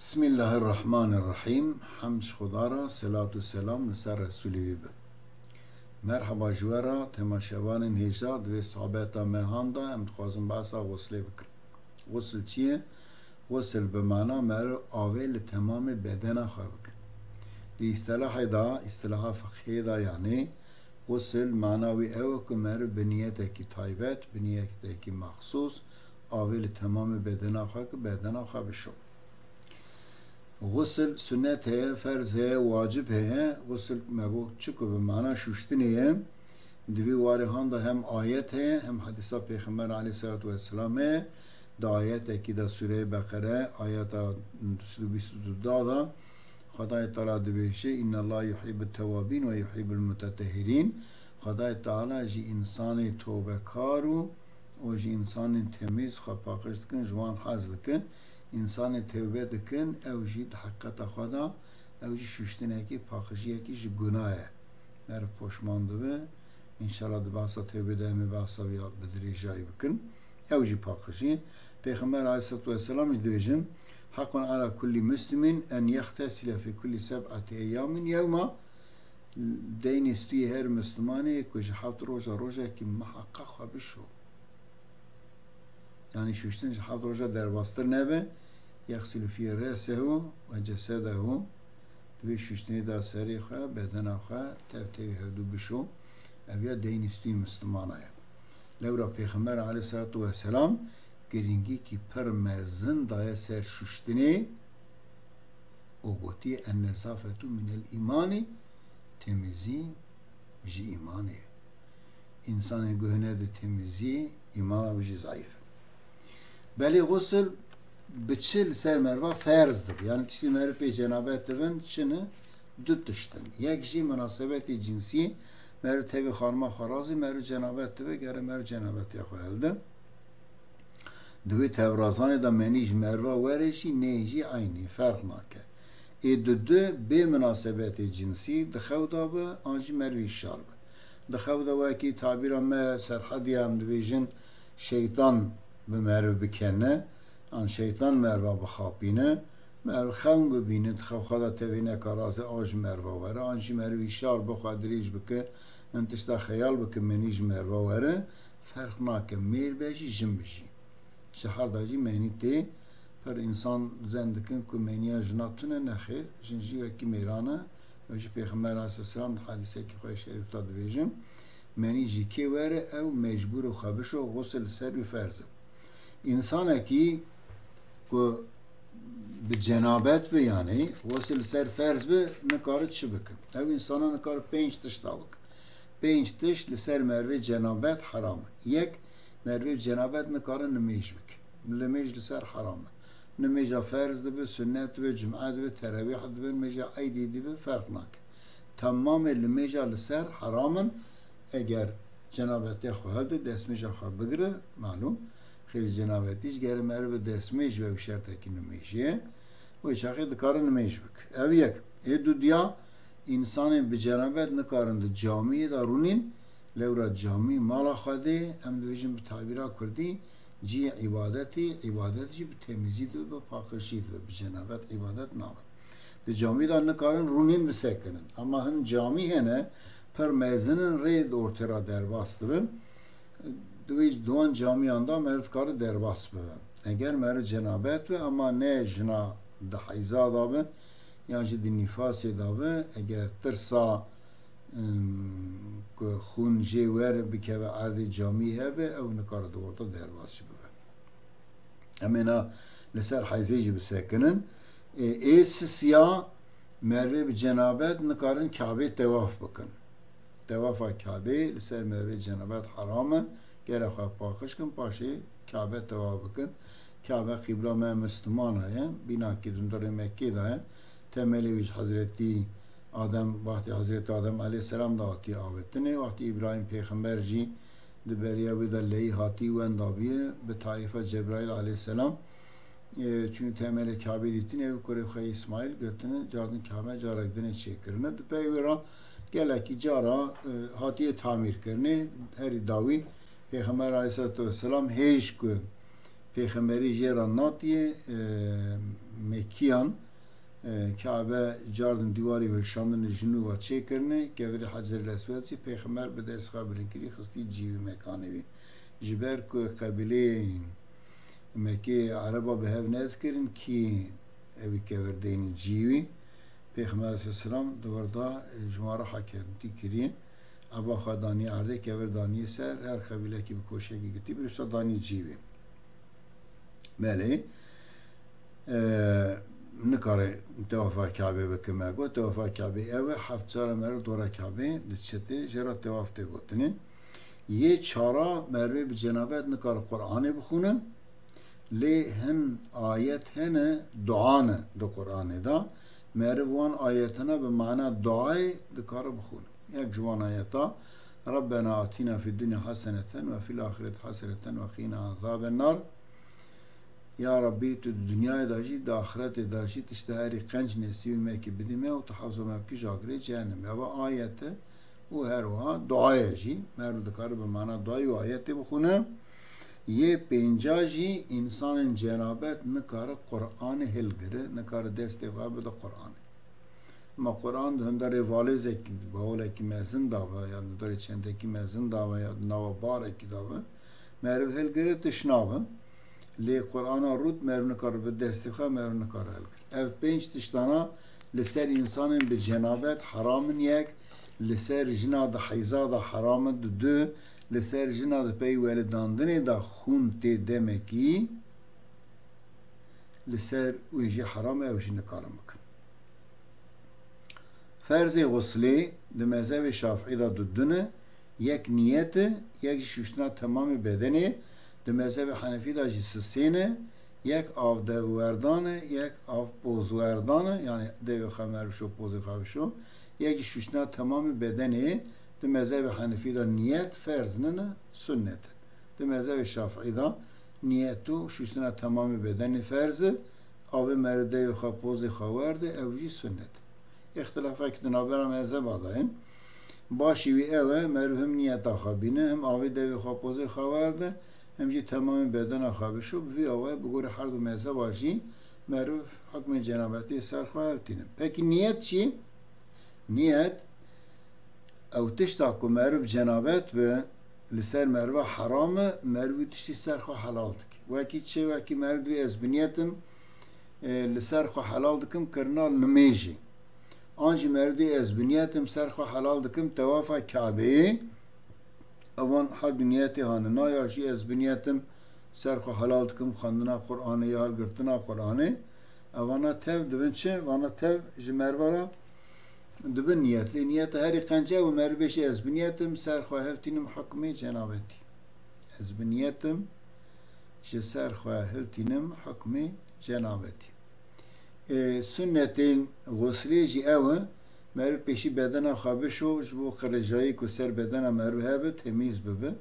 Bismillahirrahmanirrahim. Hamd Khudara, salatu selam Nisar Resulü. Merhaba jwara, temaşevanın hicad ve sahabeta mehanda em dixwazim bahsa gusle bikir. Gusl çiye? Gusl bimana mer avel tamamı bedena xwe bikir. Di istilahı da, istilaha fıkhi da yani gusl manavi ev ku mer biniyeteki taybet, biniyeteki mahsus avel tamamı bedena xwe ki bedena xwe bişo. غسل سنت है فرض है वाजिब है गसल मगो चुको बमाना शुश्तनी है दिवी वारिहान दा hem ayet है hem hadisa peygamber aleyhissalatu vesselam है da ayet है कि दा सूरह बकरा ayet 22 da खुदा तआला दिवेशे इन अल्लाह युहिब्बुत तवाबीन व युहिब्बुल मुततहिरीन खुदा तआला जी इंसान तौबे कारू o ji insanın temiz xapaqış dikin jwan haz dikin insanı tevbe dikin ev jî hakkata xwe ev jî şuştinekî paqijiyekî ji gunahê mer poşman dibe inşallah di bahsa tevbe de em bahsa ya bidirîjayî bikin ew jî paqijî peygamber aleyhissalatu vesselam jî dibêjin haqqun ala kulli muslimin en yehtesile fi kulli seb'ati eyyamin yevma deyn istî her Müslümanê ku ji heft roja rojekî muhaqqa xwe bişo yani şuştin heft roja derbastır nebe yaxsilu fi ra'sehu ve cesedehu ve şuştini da seri xwe bedena xwe tevtevi hevdû bişo ev ya deyn istî Müslümana ye lewra peygamber aleyhissalatu vesselam giringî ki per mezin daye ser şuştinê o gotiye en nezafetu minel imani temizî ji imanê insanın göhne de temizî imana jî zayıf belê gusl biçil ser merva ferzdir. Yani kişi merve cenabet dibin çini du tiştin. Yek jî münasebeti cinsi merve tevi xanma xarazî merve cenabet dibe gere merve cenabet ya xwe elde. Divê tevrazanê da menî ji merva were jî nê jî aynî ferq nake. Du bê münasebeti cinsî dixew da be an jî mervî şar be. Dixew da wekî tabîra me serhedî em dibêjin şeytan bi merve bikene an şeytan merva bixapîne merv xewn bibîne dixew da tevî neka razê a ji merva were an jî mervî şar bixwe dirêj bike in tişta xeyal bike menî ji merva were ferq nake mêr be jî jin bijî ji her da jî menî tê per insan zen dikin ku meniya jina tune nexêr jin jî wekî mêrane ve jî peygamber aleyhisselam hadisekî xwe şerîf da dibêjin menî jî kê were ew mecbûr û xwe bişo gusl ser wî ferz e insanekî ku bi cenabet be yani gusl ser ferz be nikare çi bikin ev insana nikare pênc tişt da bikin pênc tişt li ser mervê cenabet heram e yek mervê cenabet nikare nimêj bikin nimêj li ser heram e nimêja ferz dibe sünnet dibe cum'a dibe teravîh dibe nimêja eydî dibe ferq nake tamamê nimêja li ser heram in eger cenabetê xwe helde destmêja xwe bigire malum خیلی جنابتیش گره مره به دستمیش و به شرط که نمیشه و چاقی دکار نمیش بک. اول یک دو دیا انسان به جنابت نکارند جامعه دارونین لورا جامعه مالا خواده هم دویشن به تعبیرها کردی جی عبادتی به تمیزی دو به پاکشی دو به جنابت عبادت نام. ده جامعه دار نکارن رونین بسکنن اما هن جامعه هنه پر مزنن رید ارترا در باستبن دویج دوان جامیاندا مرد کار درباس ببن اگر مرد جنابت به اما نه جنا ده حیزا دابه یا جد نفاسی دابه اگر ترسا خون جیور بکه و عرض جامی هبه او نکار دوارتا درباسی ببن امینا لسر حیزه جی بسکنن ایس سیا مرد به جنابت نکارن کعبه تواف بکن توافا کعبه لسر مرد جنابت حرامه گره خواه پاکش کن پاشه کعبه تواف بکن کعبه قبله ما مسلمان هست بینا که دندر مکه ده تملی ویش حضرتی آدم وقتی حضرت آدم علیه السلام داتی آوتنه وقتی ابراهیم پیغمبر جی دبریا و دلی هاتی و اندابیه به تعریف جبرائیل علیه السلام چون تملی کعبه دیتین او کره خواه اسماعیل گرتنه جاردن کعبه جارک دنه چه کرنه دو پیورا گله کی جارا هاتی تعمیر کرنه هری داوی Peygamber aleyhissalatü vesselam heş ku Peygamberi jeran natiye Mekiyan Kabe cardın divarı ve şandın jinuva çekirne kevri Hacer-i Esved'i Peygamber be dest kabulün kiri xısti civi mekanevi jiber ku kabile Mekke Araba be hev nedkirin ki evi keverdeyni civi Peygamber Aleyhisselam duvarda jumara hakemti kirin Aba xadani arde keverdani ser her kabile ki bir koşegi gitti bir usta dani civi Mele نکاره توافق کعبه بکمه گو توافق کعبه اوه 7 مرل دورا کعبه دچته جرا توافق تگوتنین یه چارا مروی به جنابت نکار قرآن بخونه لی هن آیت هن دعانه دو قرآن دا مروان آیتنا به معنی دعای دکار بخونه یک جوان آیتا ربنا آتینا فی الدنیا حسنة و فی الاخرت حسنة و قینا عذاب النار Ya Rabbi tu dünyaya dahi da ahirete dahi işte her genç nesli meki bidime o tahafzu mevki jagre cehennem ya ve ayette o her va duayeci merud karı be mana duayı ve ayette bu khune ye pencaji insanın cenabet ne karı Kur'an'ı helgire ne karı desteğabı da Kur'an ama Kur'an döndere valiz ekil bağlı ki mezin dava ya döndere çendeki mezin dava ya nava bar ki dava merv helgire tışnavı لی قرآن رود مرون کار به دستی خواه مرون کار هل کرد. اف 5 تشتانا لسر انسان به جنابت حرام یک لسر جنا ده حیزا ده حرام دو لسر جنا ده پی ولداندن ده خون تی دمکی لسر ویجی حرام اوشی نکارم بکن. فرض غسلی ده مذهب شافعی ده دونه یک نیت یک شوشنا تمام بدنی de mezhebi Hanefi da jisine yek av devverdane yek av pozverdane yani dev khamer şu pozu khavşu yek şuşna tamamı bedeni de mezhebi Hanefi da niyet ferzne sünnet de mezhebi Şafii da niyetu şuşna tamamı bedeni ferzı av merde kha pozu khaverde evji sünnet ihtilafa kitnabera mezheb adayın başı ve eve merhum niyet akhabine hem av dev kha pozu khaverde همچی تمام بدن آخابه شو وی آوای بگوره هر دو مذهب آجی معروف حکم جنابتی سر خواهد تینم پکی نیت چی؟ نیت او تشتا که معروف جنابت به لسر معروف حرامه معروف تشتی سر خواه حلال دکی وکی چه وکی معروف از بنیتم لسر خواه حلال دکم کرنال نمیجی آنجی معروف از بنیتم سر خواه حلال دکم توافع کعبه اوان هر دنیاتی هانه نایاشی از بنیتم سرخو حلال دکم خواندنا قرآنی یا گرتنا قرآنی اوانا تف دبن چه؟ وانا تف جمروارا دبن نیت لی نیت هری قنجه و مربشی از بنیتم سرخو هلتینم حکمی جنابتی از بنیتم جه سرخو هلتینم حکمی جنابتی سنتین غسلی جی اوه مرو پیشی بدن خوابه شو جبو خرجایی که سر بدن مرو هبه تمیز ببه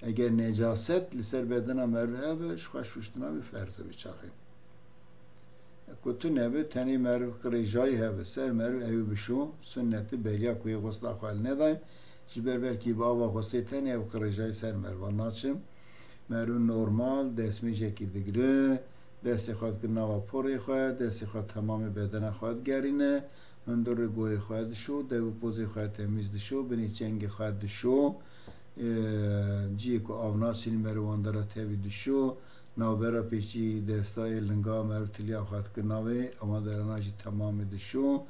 اگر نجاست لسر بدن مرو هبه شخوش فشتنا بی فرزه بچاقه کتو نبه تنی مرو خرجایی هبه سر مرو ایو بشو سنت بلیا کوی غسلا خوال ندای جبر بلکی با آوا غسلی تنی ایو خرجایی سر مرو ناچم مرو نورمال دسمی جکی دگره دست خواهد که نوا پوری خواهد دست خواهد تمام بدن خواهد گرینه اندر گوی خواهد شو دو پوزی خواهد تمیز شو بنی چنگ خواهد شو جی کو آوناسین مروان داره توید شو نوبرا پیچی دستای لنگا مرتلیا خواهد که نوی اما درناجی تمام شو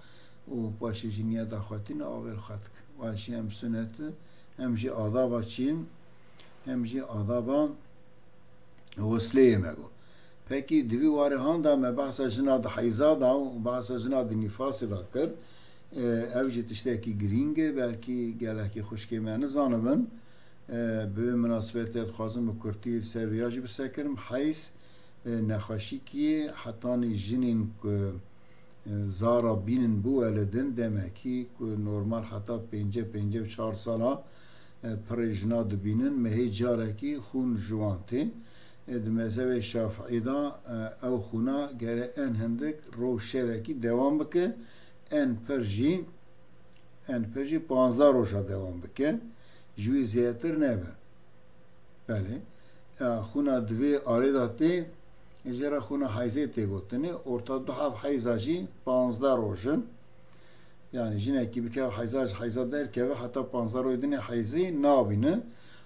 و پاشی جنیا دا خواهدین آور خواهد که واشی هم سنت هم جی آدابا چین هم جی آدابا وصله مگو Peki divi varihan da me bahsa jina da hayza da u bahsa jina da nifas da kır evcet işte ki gringe belki gelaki hoşkemeni zanıbın به مناسبت خواستم به کرتی سریاج بسکرم حیث نخاشی که حتی جنین که زارا بینن بو ولدن دمکی که نورمال حتی 54 ساله پرجنا دبینن مهی جاره کی خون جوانتی مذهب شافعی دا او خونا گره ان هندک رو شوکی دوام بکه ان پرجی 15 روشا دوام بکه جوی زیاتر نبه بله خونا دوی آره داتی Ejera xuna hayze te gotini orta du hav hayzacı 15 rojin. Yani jineki bir kev hayza der ke ve hatta 15 rojdini hayzi nabini.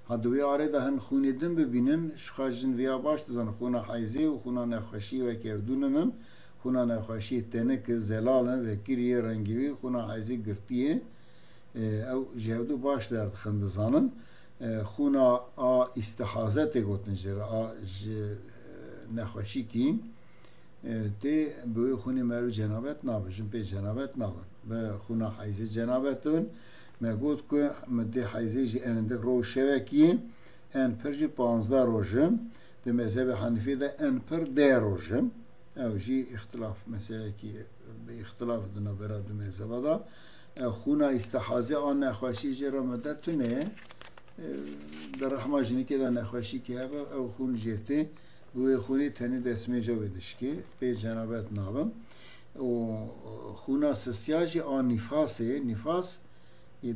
Haduvi arada hen xunidin bibinin şxajin veya baştızan xuna hayzi ve xuna nekhaşi ve kevdununun xuna nekhaşi tenek zelalın ve kiriye rengivi xuna hayzi girtiye ev jevdu baş derdi xındızanın xuna a istihazete gotni jera a nekhaşi ki te böyle xuni meru cenabet nabijin pe cenabet nabın ve xuna hayzi cenabetin megot ku mede hayzi ji eninde roşeveki en perji 15 rojim de mezheb Hanifi de en per de rojim ev ji ihtilaf mesela ki ihtilaf dina bera du mezhebada xuna istihaze an nekhaşi jera medetune در رحمه که در نخواشی که هوا او خون جهتی و خونی تنی دسمی جویدش که به جنابت نابم و خونا سسیاجی آن نفاس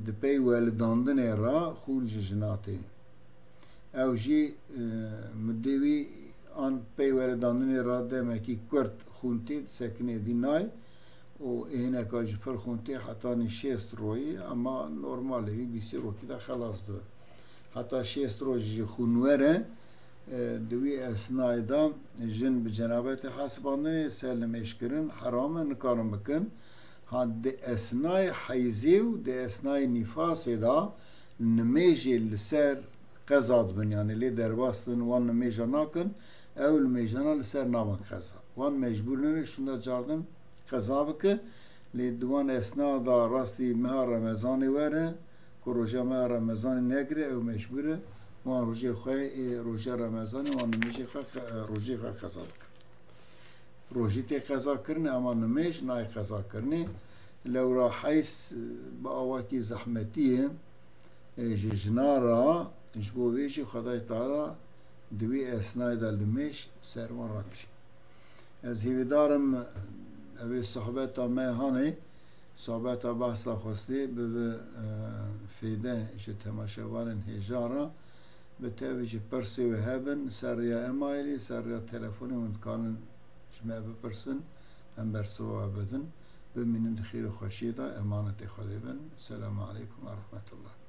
دپی ولداندن را خون جناتی او جی مدوی آن پی ولداندن را دمکی کرد خونتی سکنه دی نای و اینه کاج پر خونتی حتی نشست روی اما نرمالی بیسی روکی دا خلاص دو hatta şest roji xunwere دوی اسنای دا جن به جنابت حسبانه سلم اشکرین حرام نکارم بکن ها ده اسنای حیزی و ده اسنای نفاس دا نمیجی لسر قضاد بن yani لی درباستن وان نمیجا ناکن اول میجانا لسر نابن قضا وان مجبور نمی شوندا جاردن قضا بکن لی دوان اسنا دا راستی مها رمضانی وره که روژه ما رمضان نگره او مجبوره وان روژه خواه روژه رمضان وان نمیشه خواه روژه خواه قضا بکن روژه تی قضا کرنه اما نمیش نای قضا کرنه لورا حیث با آواکی زحمتیه جنارا جبو ویجی خدای تعالی دوی اسنای دا نمیش سروان را کشی از هیویدارم اوی صحبت مهانه صحبت بحث خواسته به فیده ایش تماشاوان هجارا به توجه پرسی و هبن سر یا امایلی سر یا تلفونی مندکانن شما بپرسن هم برسوا بدن بمینن خیر و خوشیده امانت خدا بن. السلام علیکم و رحمت الله.